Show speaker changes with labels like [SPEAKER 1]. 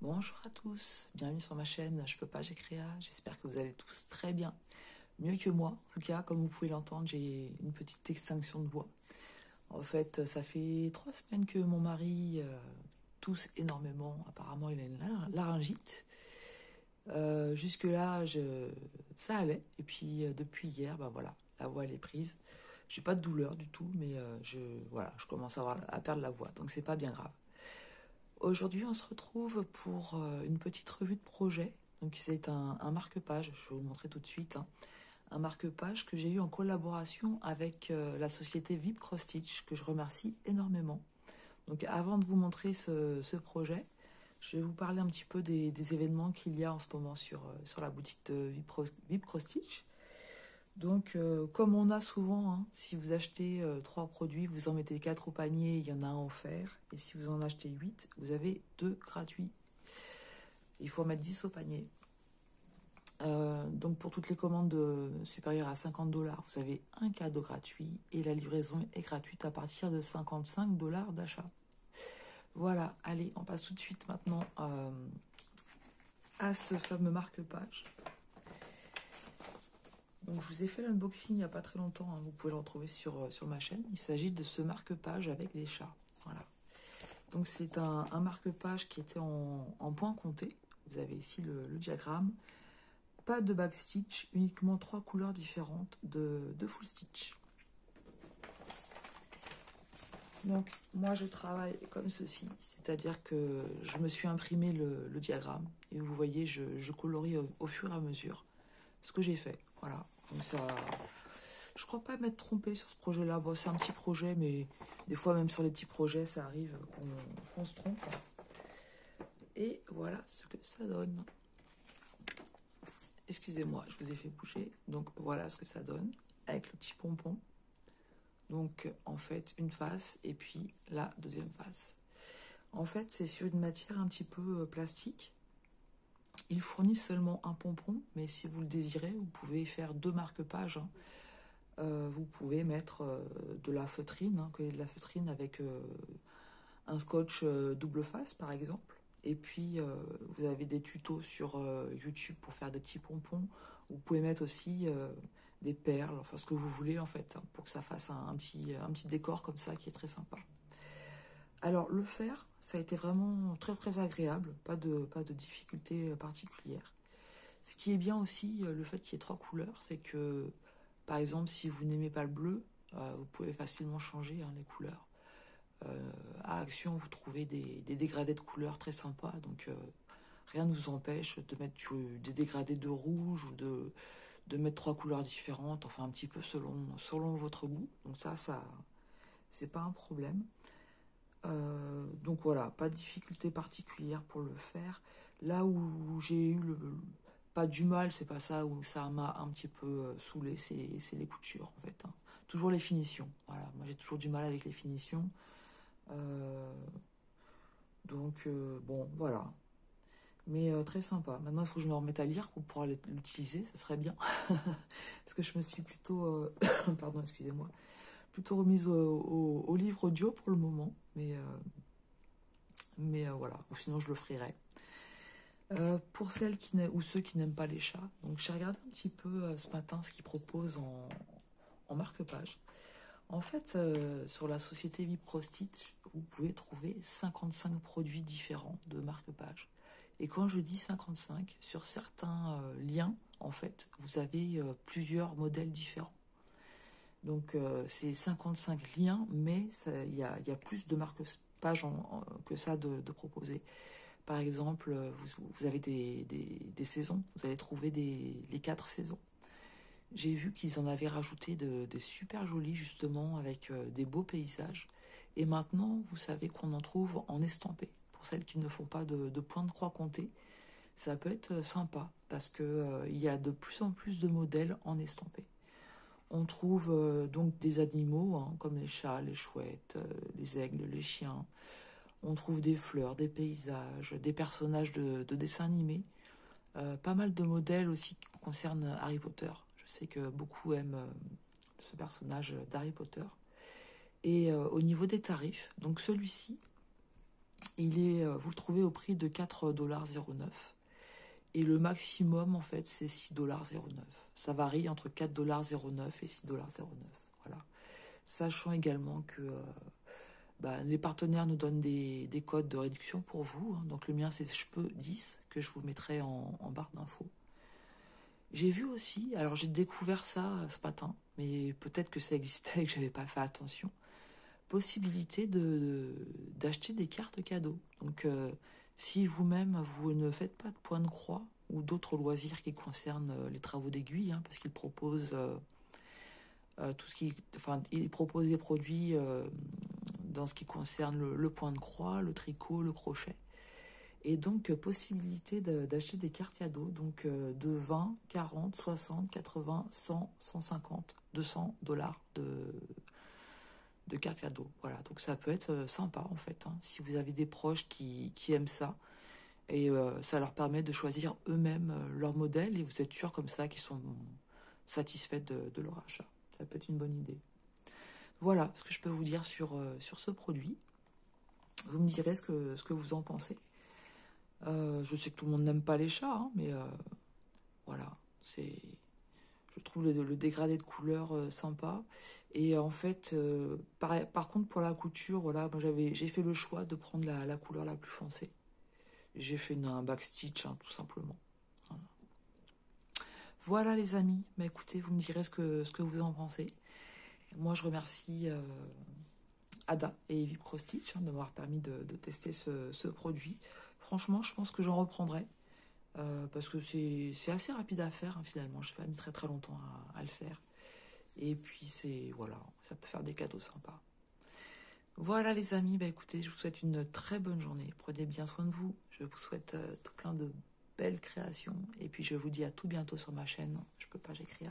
[SPEAKER 1] Bonjour à tous, bienvenue sur ma chaîne Je peux pas, j'ai créa. J'espère que vous allez tous très bien, mieux que moi. En tout cas, comme vous pouvez l'entendre, j'ai une petite extinction de voix. En fait, ça fait 3 semaines que mon mari tousse énormément. Apparemment, il a une laryngite. Jusque-là, ça allait. Et puis, depuis hier, bah voilà, la voix elle est prise. J'ai pas de douleur du tout, mais voilà, je commence à perdre la voix, donc c'est pas bien grave. Aujourd'hui, on se retrouve pour une petite revue de projet. Donc, c'est un marque-page, je vais vous montrer tout de suite, hein. Un marque-page que j'ai eu en collaboration avec la société VIP Cross Stitch, que je remercie énormément. Donc, avant de vous montrer ce projet, je vais vous parler un petit peu des événements qu'il y a en ce moment sur la boutique de VIP Cross Stitch. Donc, comme on a souvent, hein, si vous achetez 3 produits, vous en mettez 4 au panier, il y en a un offert. Et si vous en achetez 8, vous avez 2 gratuits. Il faut en mettre 10 au panier. Donc, pour toutes les commandes supérieures à 50 $, vous avez un cadeau gratuit. Et la livraison est gratuite à partir de 55 $ d'achat. Voilà, allez, on passe tout de suite maintenant à ce fameux marque-page. Donc, je vous ai fait l'unboxing il n'y a pas très longtemps, hein. Vous pouvez le retrouver sur ma chaîne. Il s'agit de ce marque-page avec des chats. Voilà. Donc, c'est un marque-page qui était en point compté. Vous avez ici le diagramme. Pas de backstitch, uniquement 3 couleurs différentes de full stitch. Donc, moi, je travaille comme ceci. C'est-à-dire que je me suis imprimé le diagramme. Et vous voyez, je colorie au fur et à mesure ce que j'ai fait. Voilà. Donc, ça... Je crois pas m'être trompée sur ce projet-là. Bon, c'est un petit projet, mais des fois, même sur les petits projets, ça arrive qu'on se trompe. Et voilà ce que ça donne. Excusez-moi, je vous ai fait bouger. Donc, voilà ce que ça donne avec le petit pompon. Donc, en fait, une face et puis la deuxième face. En fait, c'est sur une matière un petit peu plastique. Ils fournissent seulement un pompon, mais si vous le désirez, vous pouvez faire 2 marque-pages, hein. Vous pouvez mettre de la feutrine, hein, de la feutrine avec un scotch double face par exemple. Et puis vous avez des tutos sur YouTube pour faire des petits pompons. Vous pouvez mettre aussi des perles, enfin ce que vous voulez en fait, hein, pour que ça fasse un petit décor comme ça qui est très sympa. Alors le faire, ça a été vraiment très très agréable, pas de difficulté particulière. Ce qui est bien aussi, le fait qu'il y ait 3 couleurs, c'est que par exemple, si vous n'aimez pas le bleu, vous pouvez facilement changer, hein, les couleurs. À Action, vous trouvez des dégradés de couleurs très sympas, donc rien ne vous empêche de mettre des dégradés de rouge ou de mettre 3 couleurs différentes, enfin un petit peu selon votre goût. Donc ça c'est pas un problème. Donc voilà, pas de difficulté particulière pour le faire. Là où j'ai eu pas du mal, c'est pas ça, où ça m'a un petit peu saoulé, c'est les coutures en fait, hein. Toujours les finitions. Voilà, moi j'ai toujours du mal avec les finitions. Euh, donc bon, voilà. Mais très sympa. Maintenant, il faut que je me remette à lire pour pouvoir l'utiliser, ça serait bien. Parce que je me suis plutôt, pardon, excusez-moi, plutôt remise au livre audio pour le moment. Mais voilà, ou sinon je le ferai. Pour celles ou ceux qui n'aiment pas les chats, donc j'ai regardé un petit peu ce matin ce qu'ils proposent en marque-page. En fait, sur la société Viprostitch, vous pouvez trouver 55 produits différents de marque-page. Et quand je dis 55, sur certains liens, en fait, vous avez plusieurs modèles différents. Donc, c'est 55 liens, mais il y a plus de marque-page que ça de proposer. Par exemple, vous avez des saisons, vous allez trouver les 4 saisons. J'ai vu qu'ils en avaient rajouté des super jolis, justement, avec des beaux paysages. Et maintenant, vous savez qu'on en trouve en estampé. Pour celles qui ne font pas de point de croix compté, ça peut être sympa, parce que il y a de plus en plus de modèles en estampé. On trouve donc des animaux, hein, comme les chats, les chouettes, les aigles, les chiens. On trouve des fleurs, des paysages, des personnages de dessins animés. Pas mal de modèles aussi qui concernent Harry Potter. Je sais que beaucoup aiment ce personnage d'Harry Potter. Et au niveau des tarifs, donc celui-ci, Vous le trouvez au prix de 4,09 $. Et le maximum, en fait, c'est 6,09 $. Ça varie entre 4,09 $ et 6,09 $. Voilà. Sachant également que les partenaires nous donnent des codes de réduction pour vous. Hein. Donc le mien, c'est JPE10, que je vous mettrai en barre d'infos. J'ai vu aussi, alors j'ai découvert ça ce matin, mais peut-être que ça existait et que je n'avais pas fait attention, possibilité d'acheter des cartes cadeaux. Donc si vous-même, vous ne faites pas de point de croix ou d'autres loisirs qui concernent les travaux d'aiguille, hein, parce qu'ils proposent ils proposent des produits dans ce qui concerne le point de croix, le tricot, le crochet. Et donc, possibilité d'acheter des cartes cadeaux, donc de 20, 40, 60, 80, 100, 150, 200 $ de cartes cadeaux. Voilà, donc ça peut être sympa en fait, hein, si vous avez des proches qui aiment ça. Et ça leur permet de choisir eux-mêmes leur modèle et vous êtes sûr comme ça qu'ils sont satisfaits de leur achat. Ça peut être une bonne idée. Voilà ce que je peux vous dire sur ce produit. Vous me direz ce que vous en pensez. Je sais que tout le monde n'aime pas les chats, hein, mais voilà, je trouve le dégradé de couleur sympa. Et en fait, par contre, pour la couture, voilà, j'ai fait le choix de prendre la couleur la plus foncée. J'ai fait un backstitch, hein, tout simplement. Voilà les amis, écoutez, vous me direz ce que vous en pensez. Moi, je remercie Ada et Evie Prostitch de m'avoir permis de tester ce produit. Franchement, je pense que j'en reprendrai parce que c'est assez rapide à faire, hein, finalement. Je n'ai pas mis très très longtemps à le faire. Et puis, voilà, ça peut faire des cadeaux sympas. Voilà les amis, écoutez, je vous souhaite une très bonne journée. Prenez bien soin de vous. Je vous souhaite tout plein de belles créations. Et puis, je vous dis à tout bientôt sur ma chaîne. Je peux pas, j'écris.